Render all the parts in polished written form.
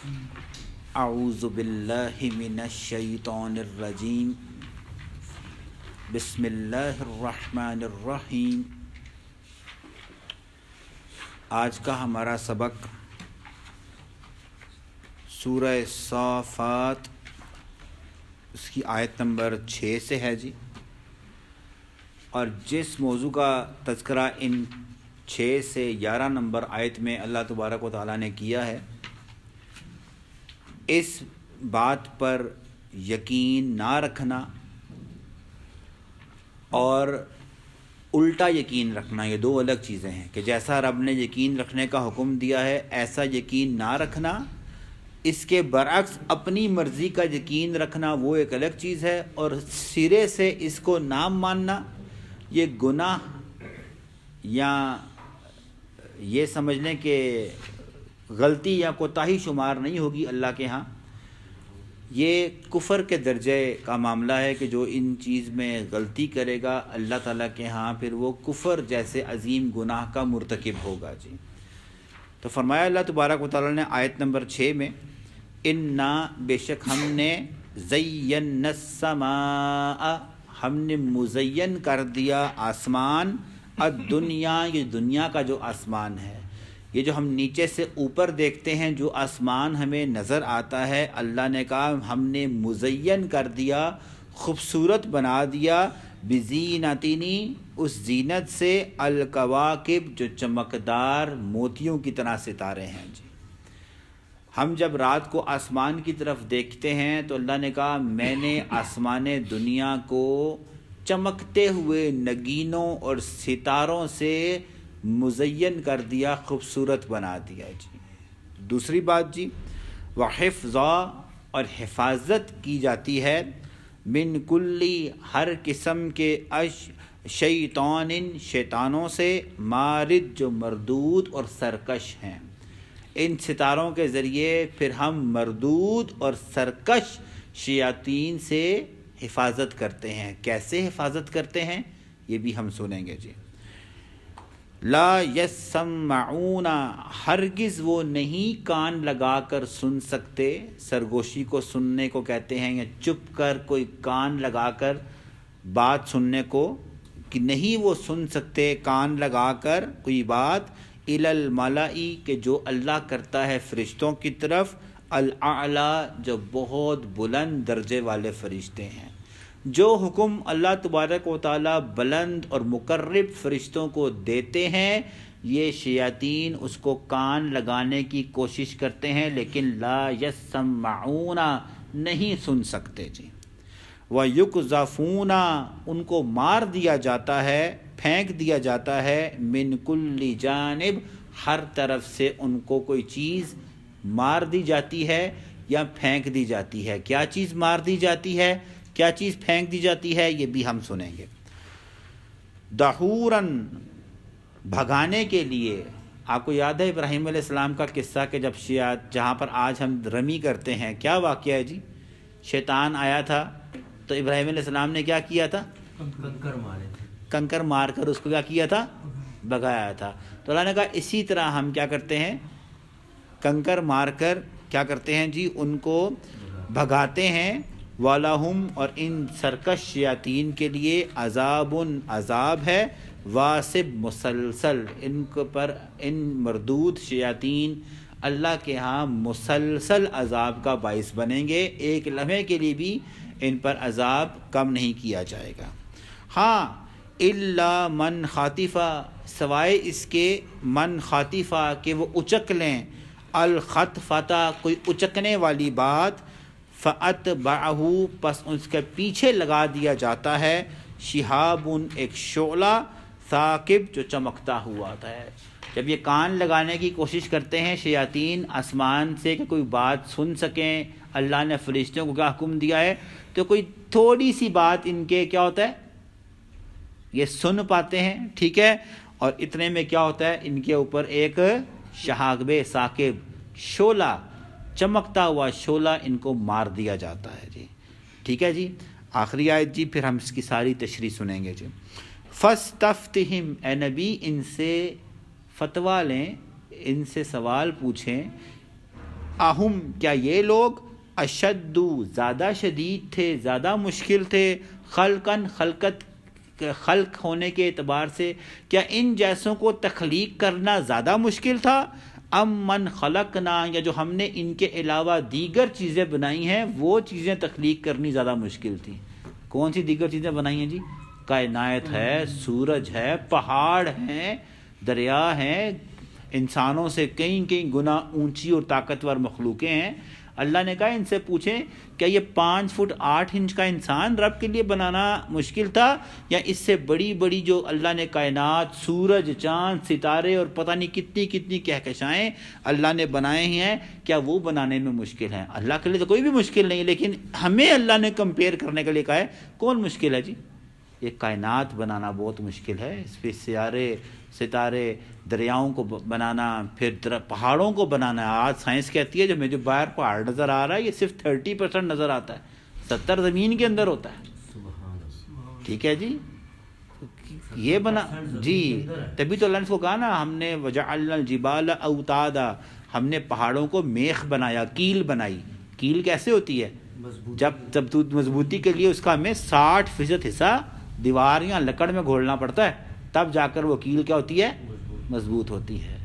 اعوذ باللہ من الشیطان الرجیم بسم اللہ الرحمن الرحیم۔ آج کا ہمارا سبق سورہ صافات اس کی آیت نمبر 6 سے ہے جی، اور جس موضوع کا تذکرہ ان 6 سے 11 نمبر آیت میں اللہ تبارک و تعالیٰ نے کیا ہے، اس بات پر یقین نہ رکھنا اور الٹا یقین رکھنا، یہ دو الگ چیزیں ہیں کہ جیسا رب نے یقین رکھنے کا حکم دیا ہے ایسا یقین نہ رکھنا، اس کے برعکس اپنی مرضی کا یقین رکھنا وہ ایک الگ چیز ہے، اور سرے سے اس کو نہ ماننا یہ گناہ یا یہ سمجھ لیں کہ غلطی یا کوتاہی شمار نہیں ہوگی اللہ کے ہاں، یہ کفر کے درجے کا معاملہ ہے کہ جو ان چیز میں غلطی کرے گا اللہ تعالیٰ کے ہاں پھر وہ کفر جیسے عظیم گناہ کا مرتکب ہوگا جی۔ تو فرمایا اللہ تبارک و تعالیٰ نے آیت نمبر 6 میں، اِنَّا بے شک ہم نے زَيَّنَّا السَّمَاءَ ہم نے مزین کر دیا آسمان، الدنیا یہ دنیا کا جو آسمان ہے، یہ جو ہم نیچے سے اوپر دیکھتے ہیں جو آسمان ہمیں نظر آتا ہے، اللہ نے کہا ہم نے مزین کر دیا، خوبصورت بنا دیا، بزینتنی اس زینت سے، الکواکب جو چمکدار موتیوں کی طرح ستارے ہیں جی۔ ہم جب رات کو آسمان کی طرف دیکھتے ہیں تو اللہ نے کہا میں نے آسمان دنیا کو چمکتے ہوئے نگینوں اور ستاروں سے مزین کر دیا، خوبصورت بنا دیا جی۔ دوسری بات جی، وحفظا اور حفاظت کی جاتی ہے، من کلی ہر قسم کے شیطان شیطانوں سے، مارد جو مردود اور سرکش ہیں، ان ستاروں کے ذریعے پھر ہم مردود اور سرکش شیاطین سے حفاظت کرتے ہیں۔ کیسے حفاظت کرتے ہیں یہ بھی ہم سنیں گے جی۔ لا یسمعون ہرگز وہ نہیں کان لگا کر سن سکتے، سرگوشی کو سننے کو کہتے ہیں، یا چپ کر کوئی کان لگا کر بات سننے کو، کہ نہیں وہ سن سکتے کان لگا کر کوئی بات، الی الملائی کہ جو اللہ کرتا ہے فرشتوں کی طرف، الاعلی جو بہت بلند درجے والے فرشتے ہیں، جو حکم اللہ تبارک و تعالیٰ بلند اور مقرب فرشتوں کو دیتے ہیں یہ شیاطین اس کو کان لگانے کی کوشش کرتے ہیں لیکن لا یسمعون نہیں سن سکتے جی۔ وَيُقْذَفُونَ ان کو مار دیا جاتا ہے، پھینک دیا جاتا ہے، من کل جانب ہر طرف سے ان کو کوئی چیز مار دی جاتی ہے یا پھینک دی جاتی ہے۔ کیا چیز مار دی جاتی ہے، کیا چیز پھینک دی جاتی ہے یہ بھی ہم سنیں گے۔ دحوراً بھگانے کے لیے، آپ کو یاد ہے ابراہیم علیہ السلام کا قصہ کہ جب جہاں پر آج ہم رمی کرتے ہیں، کیا واقعہ ہے جی؟ شیطان آیا تھا تو ابراہیم علیہ السلام نے کیا کیا تھا؟ کنکر مار کر اس کو کیا کیا تھا؟ بھگایا تھا۔ تو اللہ نے کہا اسی طرح ہم کیا کرتے ہیں، کنکر مار کر کیا کرتے ہیں جی، ان کو بھگاتے ہیں۔ وَلَهُمْ اور ان سرکش شیاطین کے لیے عذاب عذاب ہے، واسب مسلسل، ان کو پر ان مردود شیاطین اللہ کے ہاں مسلسل عذاب کا باعث بنیں گے، ایک لمحے کے لیے بھی ان پر عذاب کم نہیں کیا جائے گا۔ ہاں الا من خاطفہ سوائے اس کے، من خاطفہ کہ وہ اچک لیں، الخطفتہ کوئی اچکنے والی بات، فَأَتْبَعَهُ پس اس کے پیچھے لگا دیا جاتا ہے، شہاب ایک شعلہ، ثاقب جو چمکتا ہوا ہوتا ہے۔ جب یہ کان لگانے کی کوشش کرتے ہیں شیاطین آسمان سے کہ کوئی بات سن سکیں، اللہ نے فرشتوں کو کیا حکم دیا ہے، تو کوئی تھوڑی سی بات ان کے کیا ہوتا ہے یہ سن پاتے ہیں، ٹھیک ہے، اور اتنے میں کیا ہوتا ہے ان کے اوپر ایک شہاب ثاقب شعلہ، چمکتا ہوا شعلہ ان کو مار دیا جاتا ہے جی، ٹھیک ہے جی۔ آخری آیت جی، پھر ہم اس کی ساری تشریح سنیں گے جی۔ فَاسْتَفْتِهِمْ اے نبی ان سے فتویٰ لیں، ان سے سوال پوچھیں، اہم کیا یہ لوگ اشد زیادہ شدید تھے، زیادہ مشکل تھے، خلق ہونے کے اعتبار سے، کیا ان جیسوں کو تخلیق کرنا زیادہ مشکل تھا، ام من خلقنا، یا جو ہم نے ان کے علاوہ دیگر چیزیں بنائی ہیں وہ چیزیں تخلیق کرنی زیادہ مشکل تھی؟ کون سی دیگر چیزیں بنائی ہیں جی؟ کائنات ہے، سورج ہے، پہاڑ ہیں، دریا ہیں، انسانوں سے کئی گنا اونچی اور طاقتور مخلوقیں ہیں۔ اللہ نے کہا ان سے پوچھیں کیا یہ 5 فٹ 8 انچ کا انسان رب کے لیے بنانا مشکل تھا، یا اس سے بڑی بڑی جو اللہ نے کائنات، سورج، چاند، ستارے اور پتہ نہیں کتنی کہکشائیں اللہ نے بنائے ہیں، کیا وہ بنانے میں مشکل ہیں؟ اللہ کے لیے تو کوئی بھی مشکل نہیں، لیکن ہمیں اللہ نے کمپیئر کرنے کے لیے کہا ہے کون مشکل ہے جی؟ یہ کائنات بنانا بہت مشکل ہے، اس پہ ستارے، دریاؤں کو بنانا، پھر پہاڑوں کو بنانا۔ آج سائنس کہتی ہے جو باہر پہاڑ نظر آ رہا ہے یہ صرف 30% نظر آتا ہے، 70 زمین کے اندر ہوتا ہے۔ ٹھیک ہے جی، یہ بنا جی، تبھی تو اللہ نے اس کو کہا نا، ہم نے وجعلنا الجبال اوتادا، ہم نے پہاڑوں کو میخ بنایا، کیل بنائی۔ کیل کیسے ہوتی ہے؟ جب مضبوطی کے لیے اس کا ہمیں 60% حصہ دیوار یا لکڑ میں گھولنا پڑتا ہے، تب جا کر وہ کیل کیا ہوتی ہے؟ مضبوط ہوتی ہے۔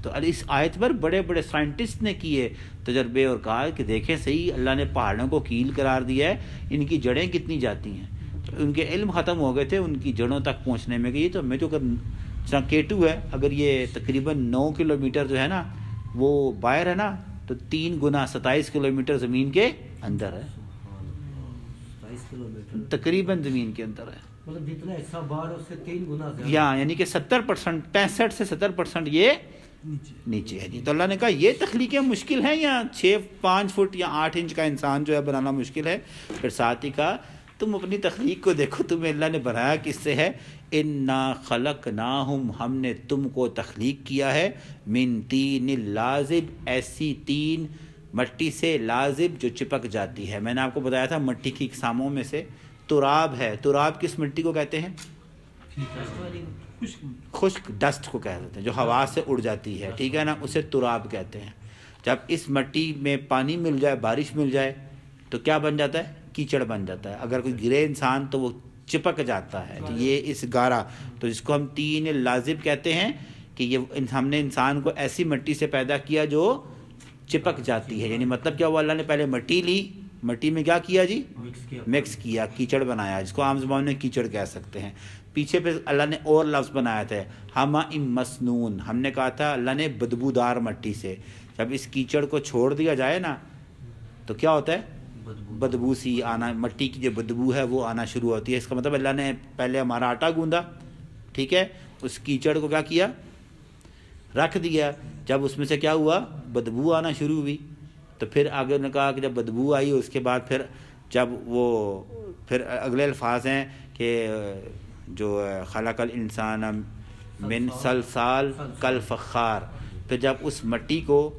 تو اس آیت پر بڑے بڑے سائنٹسٹ نے کیے تجربے اور کہا کہ دیکھیں صحیح، اللہ نے پہاڑوں کو کیل قرار دیا ہے، ان کی جڑیں کتنی جاتی ہیں۔ تو ان کے علم ختم ہو گئے تھے ان کی جڑوں تک پہنچنے میں، کہ یہ تو ہمیں جو K2 ہے، اگر یہ تقریباً 9 کلومیٹر جو ہے نا وہ باہر ہے نا، تو 3 گنا 27 کلومیٹر زمین کے اندر ہے، تقریباً زمین کے اندر ہے، مطلب جتنا حصہ باہر اس سے 3 گنا زیادہ، یعنی کہ 70%، 65 سے 70% یہ نیچے ہے جی۔ تو اللہ نے کہا یہ تخلیقیں مشکل ہیں، یا 5 فٹ یا 8 انچ کا انسان جو ہے بنانا مشکل ہے؟ پھر ساتھ ہی کہا تم اپنی تخلیق کو دیکھو، تمہیں اللہ نے بنایا کس سے ہے؟ انا خلقناہم، ہم نے تم کو تخلیق کیا ہے، من طین لازب، ایسی تین مٹی سے، لازب جو چپک جاتی ہے۔ میں نے آپ کو بتایا تھا مٹی کی اقساموں میں سے تراب ہے۔ تراب کس مٹی کو کہتے ہیں؟ خشک ڈسٹ کو کہتے ہیں، جو ہوا سے اڑ جاتی ہے، ٹھیک ہے نا، اسے تراب کہتے ہیں۔ جب اس مٹی میں پانی مل جائے، بارش مل جائے، تو کیا بن جاتا ہے؟ کیچڑ بن جاتا ہے۔ اگر کوئی گرے انسان تو وہ چپک جاتا ہے، تو یہ اس گارا، تو جس کو ہم طین لازب کہتے ہیں، کہ یہ ہم نے انسان کو ایسی مٹی سے پیدا کیا جو چپک جاتی ہے۔ یعنی مطلب کیا ہوا؟ اللہ نے پہلے مٹی لی، مٹی میں کیا کیا جی؟ مکس کیا، کیچڑ بنایا، جس کو عام زبان میں کیچڑ کہہ سکتے ہیں۔ پیچھے پہ اللہ نے اور لفظ بنایا تھا، ہما مسنون، ہم نے کہا تھا اللہ نے بدبودار مٹی سے۔ جب اس کیچڑ کو چھوڑ دیا جائے نا تو کیا ہوتا ہے؟ بدبو سی آنا، مٹی کی جو بدبو ہے وہ آنا شروع ہوتی ہے۔ اس کا مطلب اللہ نے پہلے ہمارا آٹا گوندا، ٹھیک ہے، اس کیچڑ کو کیا کیا؟ رکھ دیا۔ جب اس میں سے کیا ہوا؟ بدبو آنا شروع ہوئی، تو پھر آگے نے کہا کہ جب بدبو آئی اس کے بعد پھر اگلے الفاظ ہیں کہ جو خلق الانسان من صلصال کالفخار، پھر جب اس مٹی کو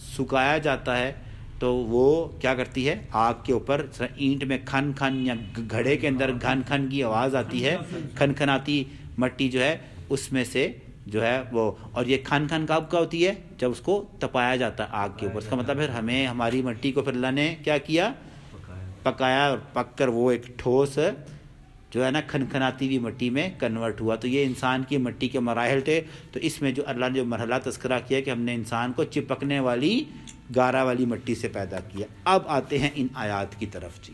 سکھایا جاتا ہے تو وہ کیا کرتی ہے؟ آگ کے اوپر اینٹ میں کھن کھن، یا گھڑے کے اندر گھن کھن کی آواز آتی ہے، کھن کھناتی مٹی جو ہے اس میں سے جو ہے وہ، اور یہ کھن کھن کب کا ہوتی ہے؟ جب اس کو تپایا جاتا ہے آگ کے اوپر۔ اس کا مطلب ہے ہمیں ہماری مٹی کو پھر اللہ نے کیا کیا؟ پکایا، اور پک کر وہ ایک ٹھوس جو ہے نا کھنکھناتی ہوئی مٹی میں کنورٹ ہوا۔ تو یہ انسان کی مٹی کے مراحل تھے۔ تو اس میں جو اللہ نے جو مرحلہ تذکرہ کیا کہ ہم نے انسان کو چپکنے والی گارا والی مٹی سے پیدا کیا۔ اب آتے ہیں ان آیات کی طرف جی۔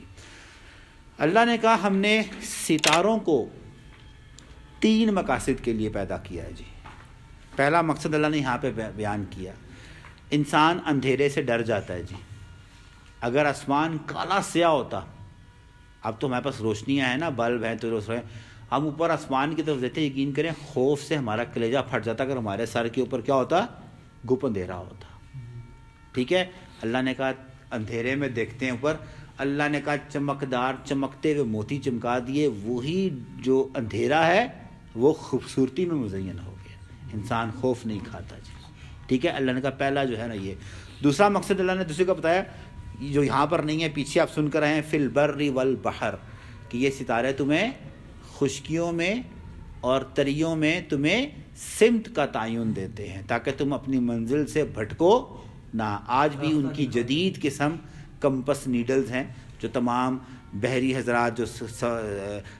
اللہ نے کہا ہم نے ستاروں کو 3 مقاصد کے لیے پیدا کیا ہے جی۔ پہلا مقصد اللہ نے یہاں پہ بیان کیا، انسان اندھیرے سے ڈر جاتا ہے جی۔ اگر آسمان کالا سیاہ ہوتا، اب تو ہمارے پاس روشنیاں ہیں نا، بلب ہیں تو روشنی، ہم اوپر آسمان کی طرف دیتے، یقین کریں خوف سے ہمارا کلیجہ پھٹ جاتا اگر ہمارے سر کے اوپر کیا ہوتا؟ گپ اندھیرا ہوتا، ٹھیک ہے۔ اللہ نے کہا اندھیرے میں دیکھتے ہیں اوپر، اللہ نے کہا چمکدار چمکتے ہوئے موتی چمکا دیے، وہی جو اندھیرا ہے وہ خوبصورتی میں مزین ہو گیا، انسان خوف نہیں کھاتا جی، ٹھیک ہے۔ اللہ نے کہا پہلا جو ہے نا یہ۔ دوسرا مقصد اللہ نے دوسرے کا بتایا جو یہاں پر نہیں ہے، پیچھے آپ سن کر آئے ہیں، فی البر والبحر، کہ یہ ستارے تمہیں خشکیوں میں اور تریوں میں تمہیں سمت کا تعین دیتے ہیں تاکہ تم اپنی منزل سے بھٹکو نہ. آج بھی ان کی جدید قسم کمپس نیڈلز ہیں جو تمام بحری حضرات جو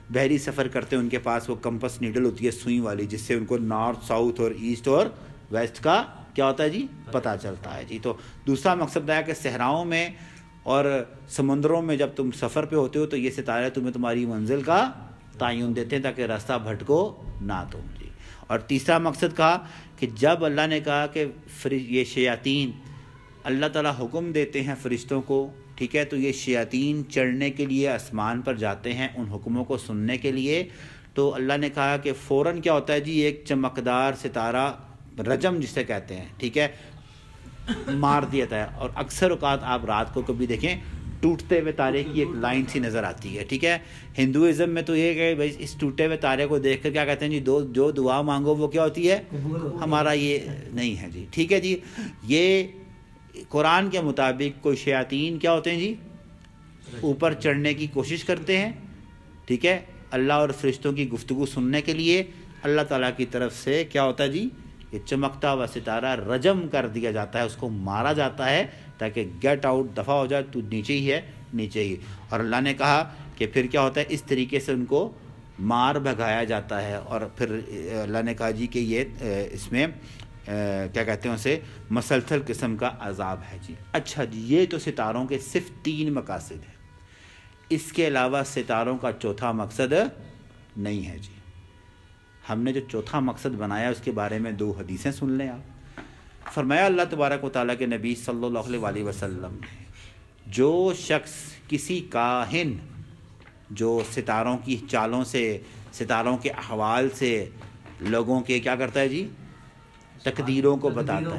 بحری سفر کرتے ہیں ان کے پاس وہ کمپس نیڈل ہوتی ہے سوئی والی، جس سے ان کو نارتھ ساؤتھ اور ایسٹ اور ویسٹ کا کیا ہوتا ہے جی پتہ چلتا ہے جی. تو دوسرا مقصد ہے کہ صحراؤں میں اور سمندروں میں جب تم سفر پہ ہوتے ہو تو یہ ستارے تمہیں تمہاری منزل کا تعین دیتے ہیں تاکہ راستہ بھٹکو نہ تم جی. اور تیسرا مقصد کہا کہ جب اللہ نے کہا کہ یہ شیاطین اللہ تعالیٰ حکم دیتے ہیں فرشتوں کو، ٹھیک ہے، تو یہ شیاطین چڑھنے کے لیے آسمان پر جاتے ہیں ان حکموں کو سننے کے لیے. تو اللہ نے کہا کہ فوراً کیا ہوتا ہے جی ایک چمکدار ستارہ رجم جسے کہتے ہیں، ٹھیک ہے، مار دیا جاتا ہے. اور اکثر اوقات آپ رات کو کبھی دیکھیں ٹوٹتے ہوئے تارے کی ایک لائن سی نظر آتی ہے، ٹھیک ہے. ہندوازم میں تو یہ کہ بھائی اس ٹوٹے ہوئے تارے کو دیکھ کر کیا کہتے ہیں جی جو دعا مانگو وہ کیا ہوتی ہے ہمارا، یہ نہیں ہے جی، ٹھیک ہے جی. یہ قرآن کے مطابق کوئی شیاطین کیا ہوتے ہیں جی اوپر چڑھنے کی کوشش کرتے ہیں، ٹھیک ہے، اللہ اور فرشتوں کی گفتگو سننے کے لیے. اللہ تعالیٰ کی طرف سے کیا ہوتا ہے جی یہ چمکتا ہوا ستارہ رجم کر دیا جاتا ہے، اس کو مارا جاتا ہے تاکہ گیٹ آؤٹ، دفع ہو جائے، تو نیچے ہی ہے نیچے ہی. اور اللہ نے کہا کہ پھر کیا ہوتا ہے اس طریقے سے ان کو مار بھگایا جاتا ہے. اور پھر اللہ نے کہا جی کہ یہ اس میں کیا کہتے ہیں اسے مسلسل قسم کا عذاب ہے جی. اچھا جی، یہ تو ستاروں کے صرف 3 مقاصد ہیں، اس کے علاوہ ستاروں کا چوتھا مقصد نہیں ہے جی. ہم نے جو چوتھا مقصد بنایا اس کے بارے میں 2 حدیثیں سن لیں آپ. فرمایا اللہ تبارک و تعالیٰ کے نبی صلی اللہ علیہ وسلم نے جو شخص کسی کاہن جو ستاروں کی چالوں سے، ستاروں کے احوال سے لوگوں کے کیا کرتا ہے جی تقدیروں کو بتاتا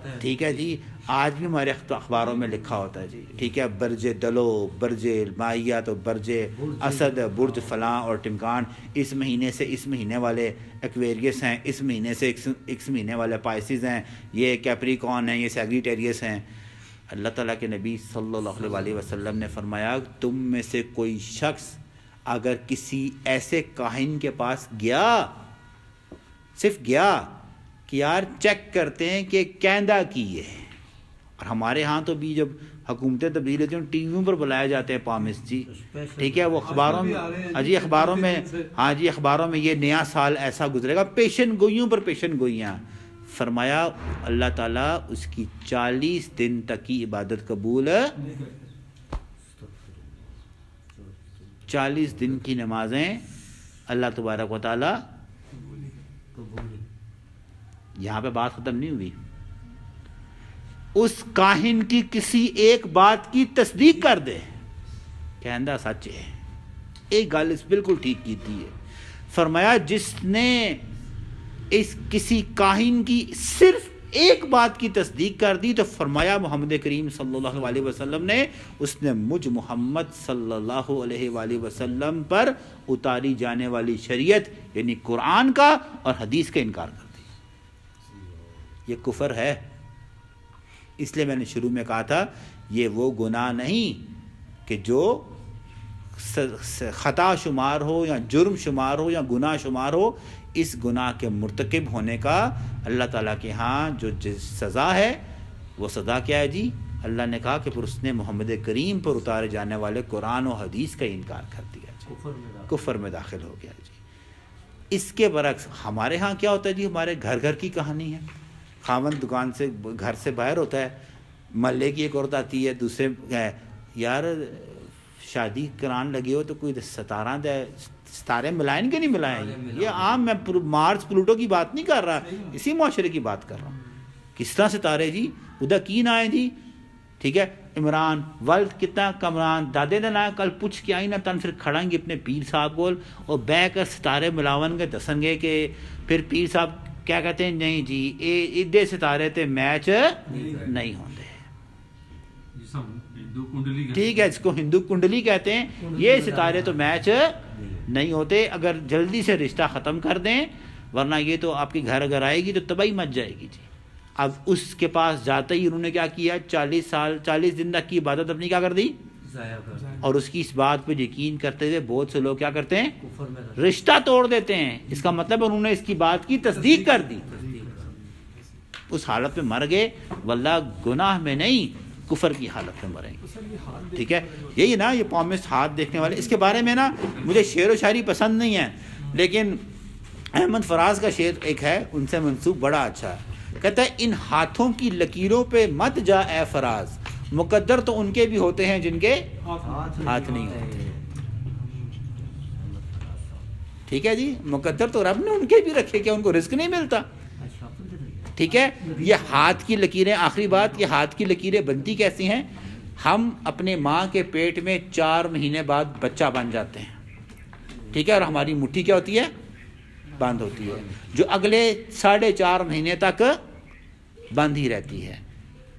ہے، ٹھیک ہے جی. آج بھی ہمارے اخباروں میں لکھا ہوتا ہے جی، ٹھیک ہے، برج دلو، برج مائیہ، تو برج اسد، برج فلاں اور ٹمکان، اس مہینے سے اس مہینے والے ایکویریس ہیں، اس مہینے سے اس مہینے والے پائسز ہیں، یہ کیپریکون ہیں، یہ سیگریٹیریس ہیں. اللہ تعالیٰ کے نبی صلی اللہ علیہ وسلم نے فرمایا تم میں سے کوئی شخص اگر کسی ایسے کاہن کے پاس گیا، صرف گیا کہ یار چیک کرتے ہیں کہ کیندہ کی ہے. اور ہمارے ہاں تو بھی جب حکومتیں تبدیل ہوتی ہیں ٹی ویوں پر بلایا جاتے ہیں پامس جی، ٹھیک ہے، وہ اخباروں میں ہاں جی اخباروں میں یہ نیا سال ایسا گزرے گا، پیشن گوئیوں پر پیشن گوئیاں. فرمایا اللہ تعالیٰ اس کی 40 دن تک کی عبادت قبول، 40 دن کی نمازیں اللہ تبارک و تعالیٰ. یہاں پہ بات ختم نہیں ہوئی، اس کاہن کی کسی ایک بات کی تصدیق کر دے کہندہ سچ ہے، ایک گل اس بالکل ٹھیک کی تھی ہے. فرمایا جس نے اس کسی کاہن کی صرف ایک بات کی تصدیق کر دی تو فرمایا محمد کریم صلی اللہ علیہ وسلم نے اس نے مجھ محمد صلی اللہ علیہ وآلہ وسلم پر اتاری جانے والی شریعت یعنی قرآن کا اور حدیث کا انکار کر دیا. یہ کفر ہے. اس لیے میں نے شروع میں کہا تھا یہ وہ گناہ نہیں کہ جو خطا شمار ہو یا جرم شمار ہو یا گناہ شمار ہو. اس گناہ کے مرتکب ہونے کا اللہ تعالیٰ کے ہاں جو سزا ہے وہ سزا کیا ہے جی؟ اللہ نے کہا کہ پھر اس نے محمد کریم پر اتارے جانے والے قرآن و حدیث کا انکار کر دیا جی، کفر میں داخل ہو گیا جی. اس کے برعکس ہمارے ہاں کیا ہوتا ہے جی؟ ہمارے گھر گھر کی کہانی ہے. خاوند دکان سے گھر سے باہر ہوتا ہے، محلے کی ایک عورت آتی ہے، دوسرے یار شادی کران لگے ہو تو کوئی ستارہ دے، ستارے ملائیں کہ نہیں ملائیں. یہ عام میں مارس پلوٹو کی بات نہیں کر رہا، اسی معاشرے کی بات کر رہا ہوں. کس طرح ستارے جی ادا کی نہ آئے جی، ٹھیک ہے. عمران ولد کتنا کمران دادے نے لایا کل پوچھ کے آئی نہ تن پھر کھڑیں گے اپنے پیر صاحب کو اور بہ کر ستارے ملاون گے دسن گے کہ پھر پیر صاحب کیا کہتے ہیں نہیں جی ایڈے ستارے تے میچ نہیں ہوتے، ٹھیک ہے. اس کو ہندو کنڈلی کہتے ہیں. یہ ستارے تو میچ نہیں ہوتے. اگر جلدی سے رشتہ ختم کر دیں ورنہ یہ تو آپ کے گھر اگر آئے گی تو تباہی مچ جائے گی جی. اب اس کے پاس جاتے ہی انہوں نے کیا کیا 40 دن تک کی عبادت اپنی کیا کر دی اور اس کی اس بات پہ یقین کرتے ہوئے بہت سے لوگ کیا کرتے ہیں رشتہ توڑ دیتے ہیں. اس کا مطلب انہوں نے اس کی بات کی تصدیق کر دی. اس حالت میں مر گئے واللہ گناہ میں نہیں کفر کی حالت میں مریں گے. ٹھیک ہے, یہی نا یہ پامسٹ ہاتھ دیکھنے والے, اس کے بارے میں نا مجھے شعر و شاعری پسند نہیں ہے, لیکن احمد فراز کا شعر ایک ہے ان سے منسوب بڑا اچھا ہے. کہتا ہے ان ہاتھوں کی لکیروں پہ مت جا اے فراز, مقدر تو ان کے بھی ہوتے ہیں جن کے ہاتھ نہیں ہوتے. ٹھیک ہے جی, مقدر تو رب نے ان کے بھی رکھے, کیا ان کو رزق نہیں ملتا؟ ٹھیک ہے, یہ ہاتھ کی لکیریں, آخری بات, یہ ہاتھ کی لکیریں بنتی کیسی ہیں؟ ہم اپنے ماں کے پیٹ میں 4 مہینے بعد بچہ بن جاتے ہیں. ٹھیک ہے, اور ہماری مٹھی کیا ہوتی ہے؟ بند ہوتی ہے, جو اگلے 4.5 مہینے تک بند ہی رہتی ہے.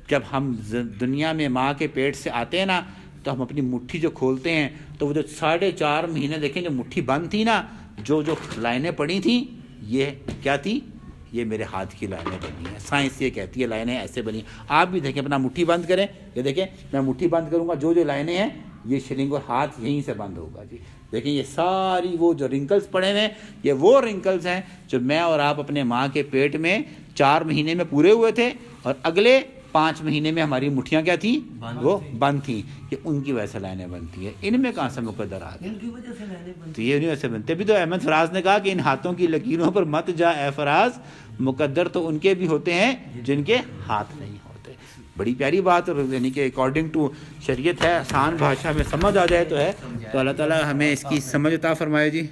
جب ہم دنیا میں ماں کے پیٹ سے آتے ہیں نا, تو ہم اپنی مٹھی جو کھولتے ہیں تو وہ جو 4.5 مہینے دیکھیں جو مٹھی بند تھی نا, جو لائنیں پڑی تھیں, یہ کیا تھی؟ یہ میرے ہاتھ کی لائنیں بنی ہیں. سائنس یہ کہتی ہے لائنیں ایسے بنی ہیں. آپ بھی دیکھیں, اپنا مٹھی بند کریں, یہ دیکھیں میں مٹھی بند کروں گا, جو لائنیں ہیں یہ شرنگ اور ہاتھ یہیں سے بند ہوگا. جی دیکھیں یہ ساری وہ جو رنکلز پڑے ہوئے ہیں, یہ وہ رنکلز ہیں جو میں اور آپ اپنے ماں کے پیٹ میں 4 مہینے میں پورے ہوئے تھے, اور اگلے 5 مہینے میں ہماری مٹھیاں کیا تھیں؟ وہ بند تھیں. یہ ان کی وجہ سے لائنیں بنتی ہیں. ان میں کہاں سے مقدر آ گئے؟ تو یہ نہیں ویسے بنتے. بھی تو احمد فراز نے کہا کہ ان ہاتھوں کی لکیروں پر مت جا اے فراز, مقدر تو ان کے بھی ہوتے ہیں جن کے ہاتھ نہیں ہوتے. بڑی پیاری بات, اور یعنی کہ اکارڈنگ ٹو شریعت ہے, آسان بھاشا میں سمجھ آ جائے تو ہے. تو اللہ تعالیٰ ہمیں اس کی سمجھ عطا فرمائے. جی